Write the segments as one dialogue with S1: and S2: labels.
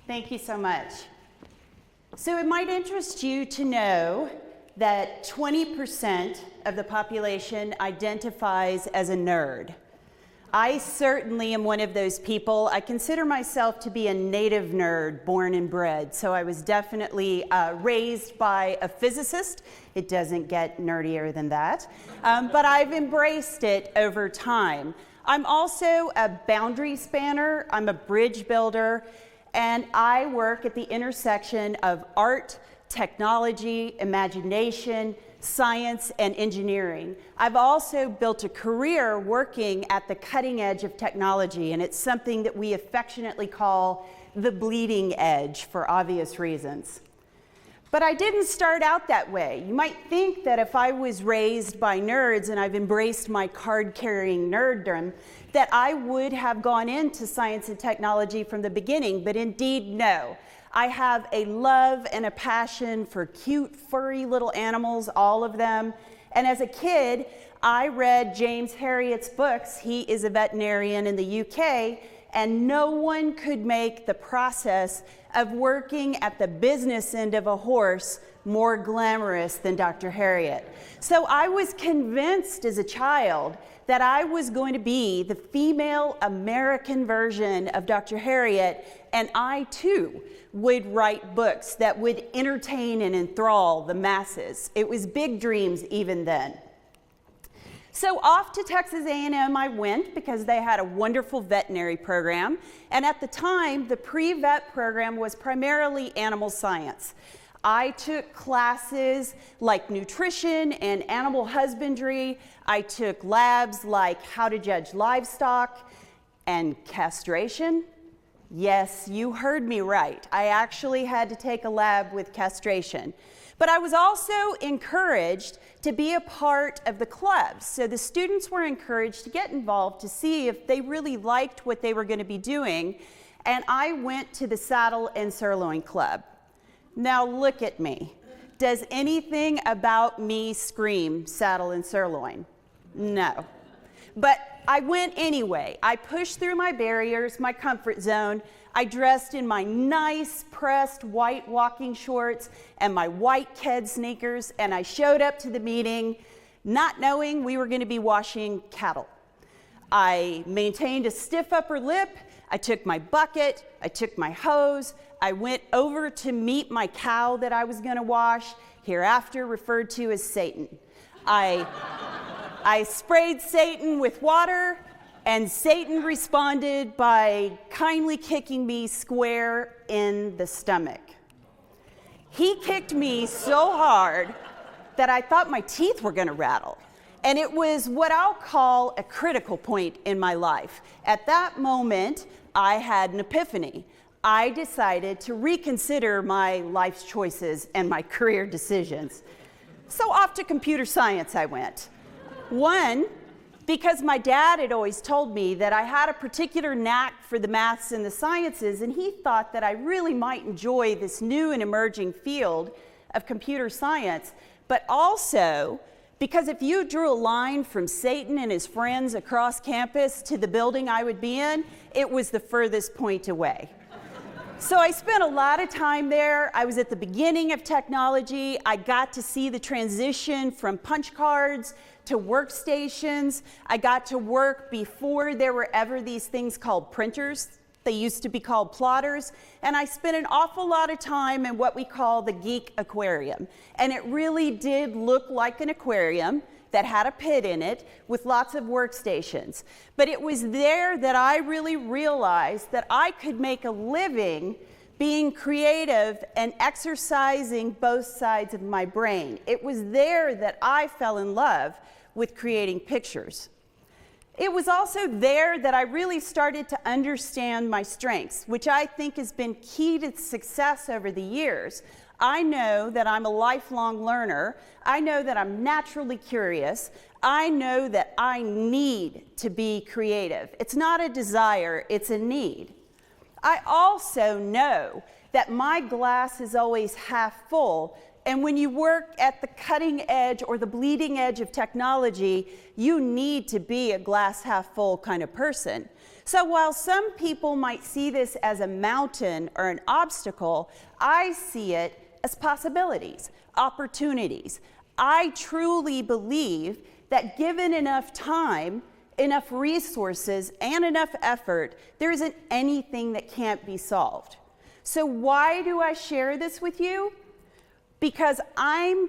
S1: Thank you so much. So it might interest you to know that 20% of the population identifies as a nerd. I certainly am one of those people. I consider myself to be a native nerd, born and bred. So I was definitely raised by a physicist. It doesn't get nerdier than that, but I've embraced it over time. I'm also a boundary spanner. I'm a bridge builder, and I work at the intersection of art, technology, imagination, science, and engineering. I've also built a career working at the cutting edge of technology, and it's something that we affectionately call the bleeding edge for obvious reasons. But I didn't start out that way. You might think that if I was raised by nerds and I've embraced my card-carrying nerddom, that I would have gone into science and technology from the beginning, but indeed no. I have a love and a passion for cute, furry little animals, all of them. And as a kid, I read James Herriot's books. He is a veterinarian in the UK, and no one could make the process of working at the business end of a horse more glamorous than Dr. Herriot. So I was convinced as a child that I was going to be the female American version of Dr. Herriot, and I too would write books that would entertain and enthrall the masses. It was big dreams even then. So off to Texas A&M I went because they had a wonderful veterinary program, and at the time the PreVet program was primarily animal science. I took classes like nutrition and animal husbandry. I took labs like how to judge livestock and castration. Yes, you heard me right. I actually had to take a lab with castration. But I was also encouraged to be a part of the clubs. So the students were encouraged to get involved to see if they really liked what they were going to be doing. And I went to the Saddle and Sirloin Club. Now look at me. Does anything about me scream saddle and sirloin? No. But I went anyway. I pushed through my barriers, my comfort zone. I dressed in my nice pressed white walking shorts and my white Ked sneakers, and I showed up to the meeting not knowing we were going to be washing cattle. I maintained a stiff upper lip. I took my bucket, I took my hose, I went over to meet my cow that I was going to wash, hereafter referred to as Satan. I sprayed Satan with water, and Satan responded by kindly kicking me square in the stomach. He kicked me so hard that I thought my teeth were going to rattle. And it was what I'll call a critical point in my life. At that moment, I had an epiphany. I decided to reconsider my life's choices and my career decisions. So off to computer science I went. One, because my dad had always told me that I had a particular knack for the maths and the sciences, and he thought that I really might enjoy this new and emerging field of computer science, but also because if you drew a line from Satan and his friends across campus to the building I would be in, it was the furthest point away. So I spent a lot of time there. I was at the beginning of technology. I got to see the transition from punch cards to workstations. I got to work before there were ever these things called printers. They used to be called plotters. And I spent an awful lot of time in what we call the geek aquarium. And it really did look like an aquarium that had a pit in it with lots of workstations. But it was there that I really realized that I could make a living being creative and exercising both sides of my brain. It was there that I fell in love with creating pictures. It was also there that I really started to understand my strengths, which I think has been key to success over the years. I know that I'm a lifelong learner. I know that I'm naturally curious. I know that I need to be creative. It's not a desire, it's a need. I also know that my glass is always half full, And when you work at the cutting edge or the bleeding edge of technology, you need to be a glass half full kind of person. So while some people might see this as a mountain or an obstacle, I see it as possibilities, opportunities. I truly believe that given enough time, enough resources, and enough effort, there isn't anything that can't be solved. So why do I share this with you? Because I'm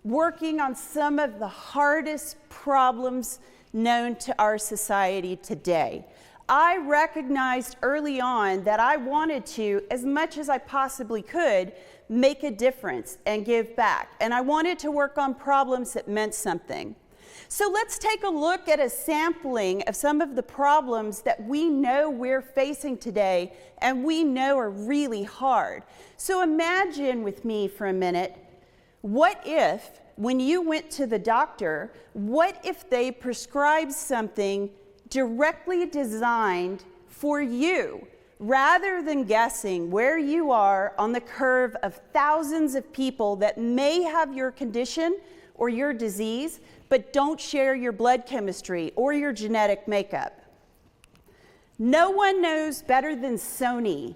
S1: working on some of the hardest problems known to our society today. I recognized early on that I wanted to, as much as I possibly could, make a difference and give back. And I wanted to work on problems that meant something. So let's take a look at a sampling of some of the problems that we know we're facing today and we know are really hard. So imagine with me for a minute, what if, when you went to the doctor, what if they prescribed something directly designed for you, rather than guessing where you are on the curve of thousands of people that may have your condition or your disease, but don't share your blood chemistry or your genetic makeup. No one knows better than Sony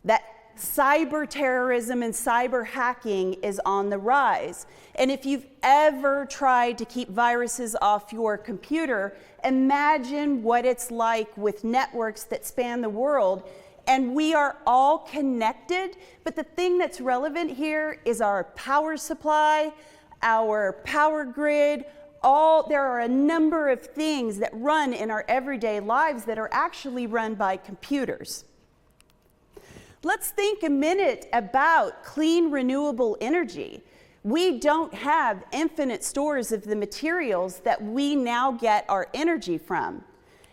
S1: that cyber terrorism and cyber hacking is on the rise. And if you've ever tried to keep viruses off your computer, imagine what it's like with networks that span the world. And we are all connected, but the thing that's relevant here is our power supply, our power grid. There are a number of things that run in our everyday lives that are actually run by computers. Let's think a minute about clean, renewable energy. We don't have infinite stores of the materials that we now get our energy from.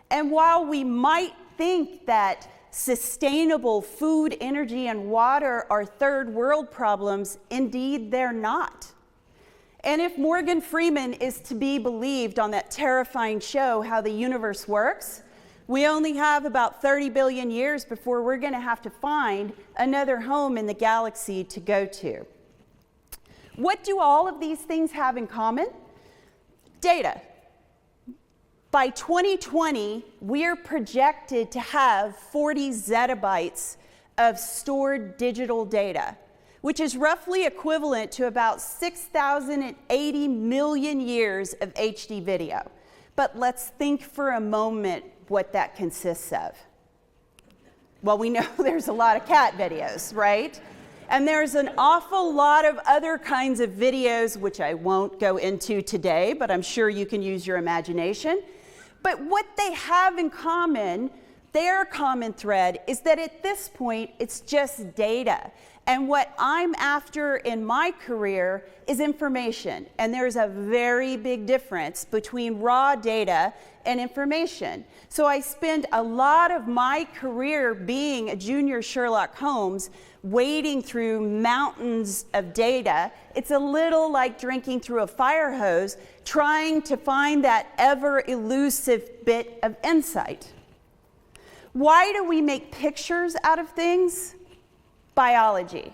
S1: And while we might think that sustainable food, energy, and water are third world problems, indeed they're not. And if Morgan Freeman is to be believed on that terrifying show, How the Universe Works, we only have about 30 billion years before we're going to have to find another home in the galaxy to go to. What do all of these things have in common? Data. By 2020, we're projected to have 40 zettabytes of stored digital data, which is roughly equivalent to about 6,080 million years of HD video. But let's think for a moment what that consists of. Well, we know there's a lot of cat videos, right? And there's an awful lot of other kinds of videos, which I won't go into today, but I'm sure you can use your imagination. But what they have in common, their common thread, is that at this point, it's just data. And what I'm after in my career is information. And there's a very big difference between raw data and information. So I spend a lot of my career being a junior Sherlock Holmes, wading through mountains of data. It's a little like drinking through a fire hose, trying to find that ever elusive bit of insight. Why do we make pictures out of things? Biology.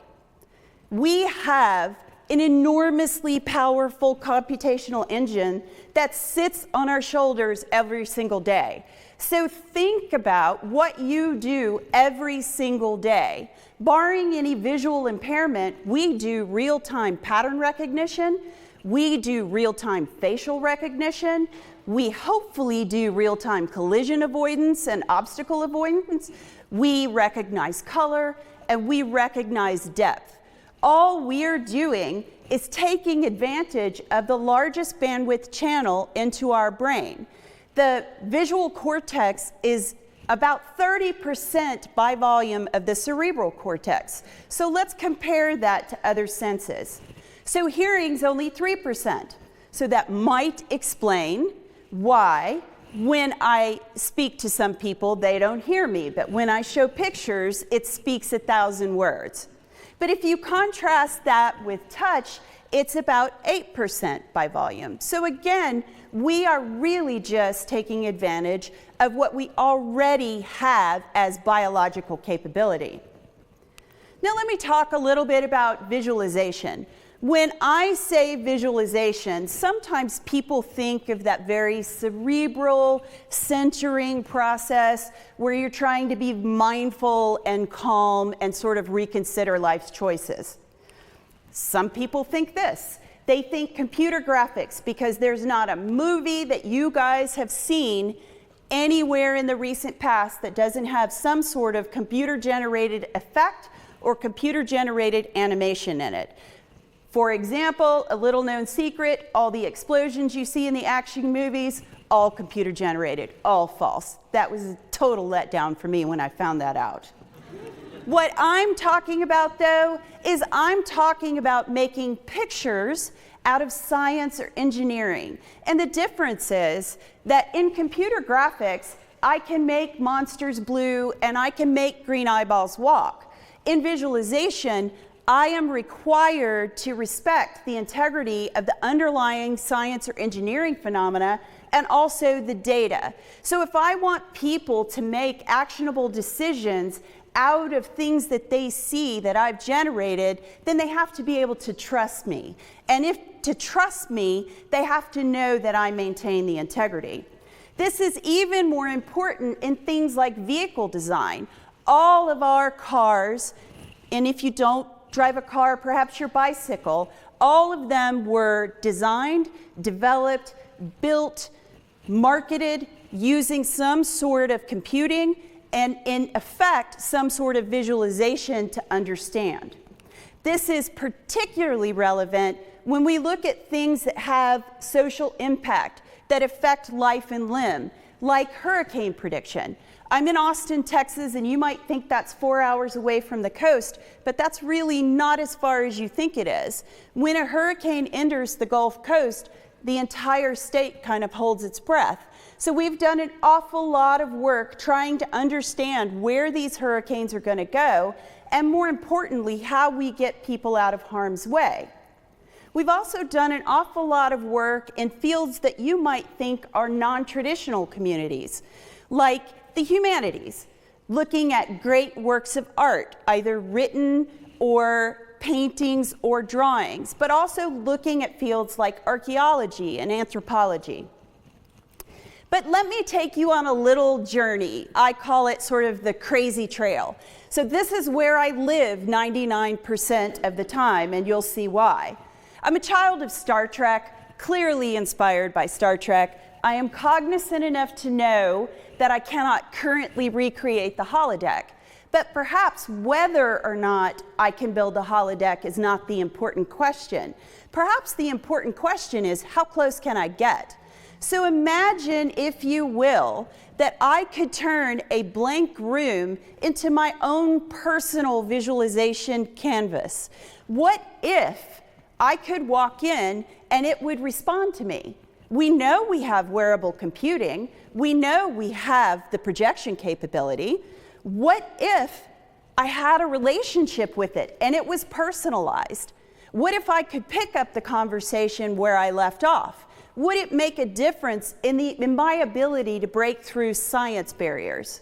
S1: We have an enormously powerful computational engine that sits on our shoulders every single day. So think about what you do every single day. Barring any visual impairment, we do real-time pattern recognition, we do real-time facial recognition, we hopefully do real-time collision avoidance and obstacle avoidance, we recognize color, and we recognize depth. All we're doing is taking advantage of the largest bandwidth channel into our brain. The visual cortex is about 30% by volume of the cerebral cortex. So let's compare that to other senses. So hearing's only 3%. So that might explain why when I speak to some people, they don't hear me. But when I show pictures, it speaks 1,000 words. But if you contrast that with touch, it's about 8% by volume. So again, we are really just taking advantage of what we already have as biological capability. Now let me talk a little bit about visualization. When I say visualization, sometimes people think of that very cerebral, centering process where you're trying to be mindful and calm and sort of reconsider life's choices. Some people think this. They think computer graphics, because there's not a movie that you guys have seen anywhere in the recent past that doesn't have some sort of computer-generated effect or computer-generated animation in it. For example, a little known secret, all the explosions you see in the action movies, all computer generated, all false. That was a total letdown for me when I found that out. What I'm talking about though, is I'm talking about making pictures out of science or engineering. And the difference is that in computer graphics, I can make monsters blue and I can make green eyeballs walk. In visualization, I am required to respect the integrity of the underlying science or engineering phenomena and also the data. So if I want people to make actionable decisions out of things that they see that I've generated, then they have to be able to trust me. And if to trust me, they have to know that I maintain the integrity. This is even more important in things like vehicle design. All of our cars, and if you don't drive a car, perhaps your bicycle, all of them were designed, developed, built, marketed using some sort of computing and in effect some sort of visualization to understand. This is particularly relevant when we look at things that have social impact, that affect life and limb, like hurricane prediction. I'm in Austin, Texas, and you might think that's 4 hours away from the coast, but that's really not as far as you think it is. When a hurricane enters the Gulf Coast, the entire state kind of holds its breath. So we've done an awful lot of work trying to understand where these hurricanes are going to go, and more importantly, how we get people out of harm's way. We've also done an awful lot of work in fields that you might think are non-traditional communities, like the humanities, looking at great works of art, either written or paintings or drawings, but also looking at fields like archaeology and anthropology. But let me take you on a little journey. I call it sort of the crazy trail. So this is where I live 99% of the time, and you'll see why. I'm a child of Star Trek, clearly inspired by Star Trek. I am cognizant enough to know that I cannot currently recreate the holodeck, but perhaps whether or not I can build a holodeck is not the important question. Perhaps the important question is, how close can I get? So imagine, if you will, that I could turn a blank room into my own personal visualization canvas. What if I could walk in and it would respond to me? We know we have wearable computing. We know we have the projection capability. What if I had a relationship with it and it was personalized? What if I could pick up the conversation where I left off? Would it make a difference in my ability to break through science barriers?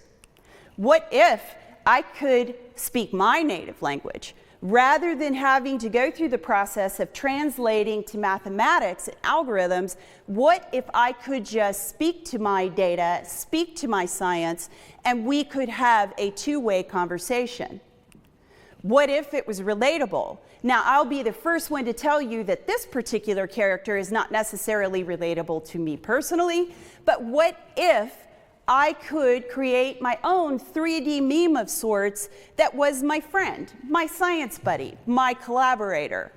S1: What if I could speak my native language? Rather than having to go through the process of translating to mathematics and algorithms, what if I could just speak to my data, speak to my science, and we could have a two-way conversation? What if it was relatable? Now, I'll be the first one to tell you that this particular character is not necessarily relatable to me personally, but what if I could create my own 3D meme of sorts that was my friend, my science buddy, my collaborator?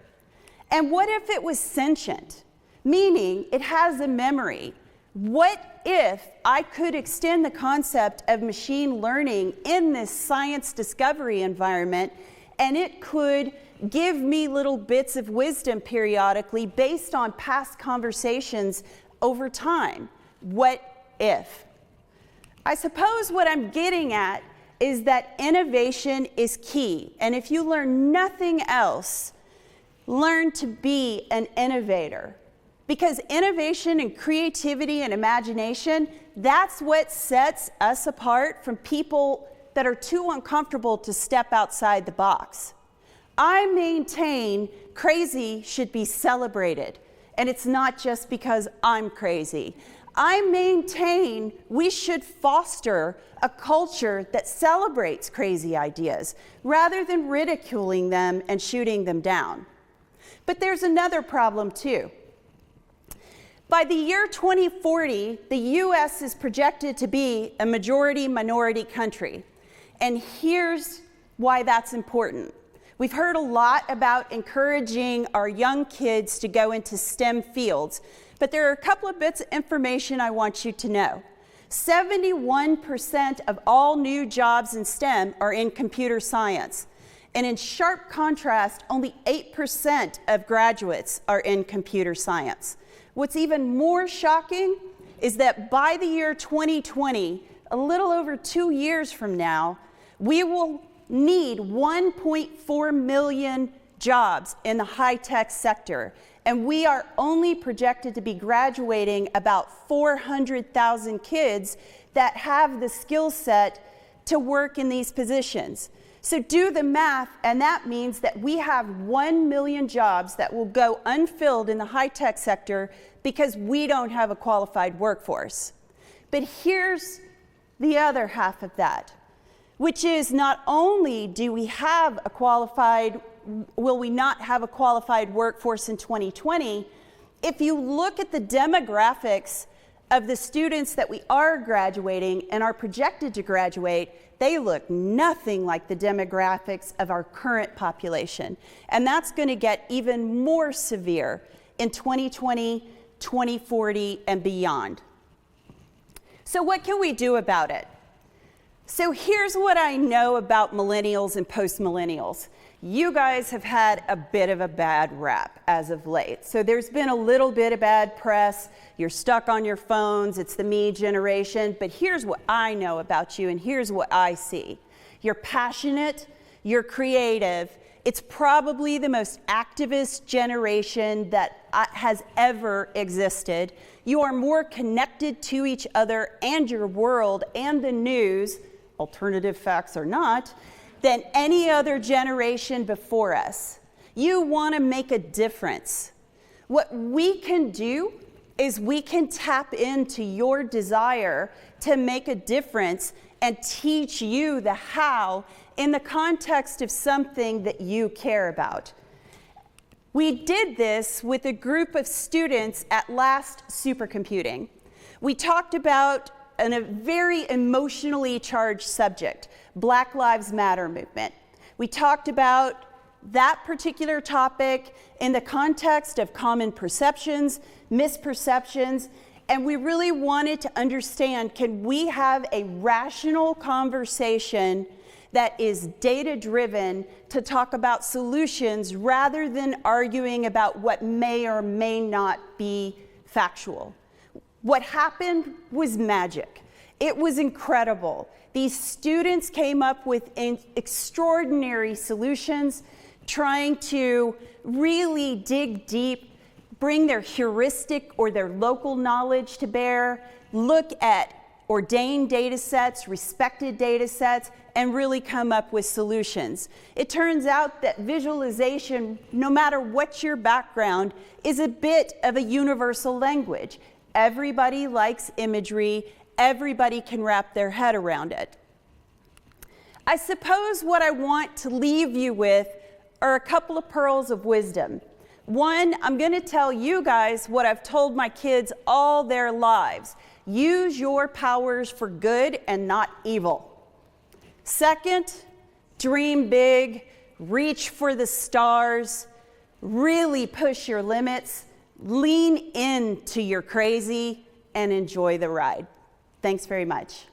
S1: And what if it was sentient, meaning it has a memory? What if I could extend the concept of machine learning in this science discovery environment, and it could give me little bits of wisdom periodically based on past conversations over time? What if? I suppose what I'm getting at is that innovation is key. And if you learn nothing else, learn to be an innovator. Because innovation and creativity and imagination, that's what sets us apart from people that are too uncomfortable to step outside the box. I maintain crazy should be celebrated, and it's not just because I'm crazy. I maintain we should foster a culture that celebrates crazy ideas rather than ridiculing them and shooting them down. But there's another problem too. By the year 2040, the US is projected to be a majority-minority country. And here's why that's important. We've heard a lot about encouraging our young kids to go into STEM fields, but there are a couple of bits of information I want you to know. 71% of all new jobs in STEM are in computer science. And in sharp contrast, only 8% of graduates are in computer science. What's even more shocking is that by the year 2020, a little over 2 years from now, we will need 1.4 million jobs in the high-tech sector, and we are only projected to be graduating about 400,000 kids that have the skill set to work in these positions. So do the math, and that means that we have 1 million jobs that will go unfilled in the high-tech sector because we don't have a qualified workforce. But here's the other half of that, which is not only do we have a qualified, will we not have a qualified workforce in 2020, if you look at the demographics of the students that we are graduating and are projected to graduate, they look nothing like the demographics of our current population. And that's going to get even more severe in 2020, 2040, and beyond. So what can we do about it? So here's what I know about millennials and post-millennials. You guys have had a bit of a bad rap as of late. So there's been a little bit of bad press. You're stuck on your phones. It's the me generation. But here's what I know about you, and here's what I see. You're passionate. You're creative. It's probably the most activist generation that has ever existed. You are more connected to each other and your world and the news, alternative facts or not, than any other generation before us. You want to make a difference. What we can do is we can tap into your desire to make a difference and teach you the how in the context of something that you care about. We did this with a group of students at last Supercomputing. We talked about a very emotionally charged subject, Black Lives Matter movement. We talked about that particular topic in the context of common perceptions, misperceptions, and we really wanted to understand, can we have a rational conversation that is data-driven to talk about solutions rather than arguing about what may or may not be factual. What happened was magic. It was incredible. These students came up with extraordinary solutions, trying to really dig deep, bring their heuristic or their local knowledge to bear, look at ordained data sets, respected data sets, and really come up with solutions. It turns out that visualization, no matter what your background, is a bit of a universal language. Everybody likes imagery. Everybody can wrap their head around it. I suppose what I want to leave you with are a couple of pearls of wisdom. One, I'm going to tell you guys what I've told my kids all their lives. Use your powers for good and not evil. Second, dream big, reach for the stars, really push your limits, lean into your crazy, and enjoy the ride. Thanks very much.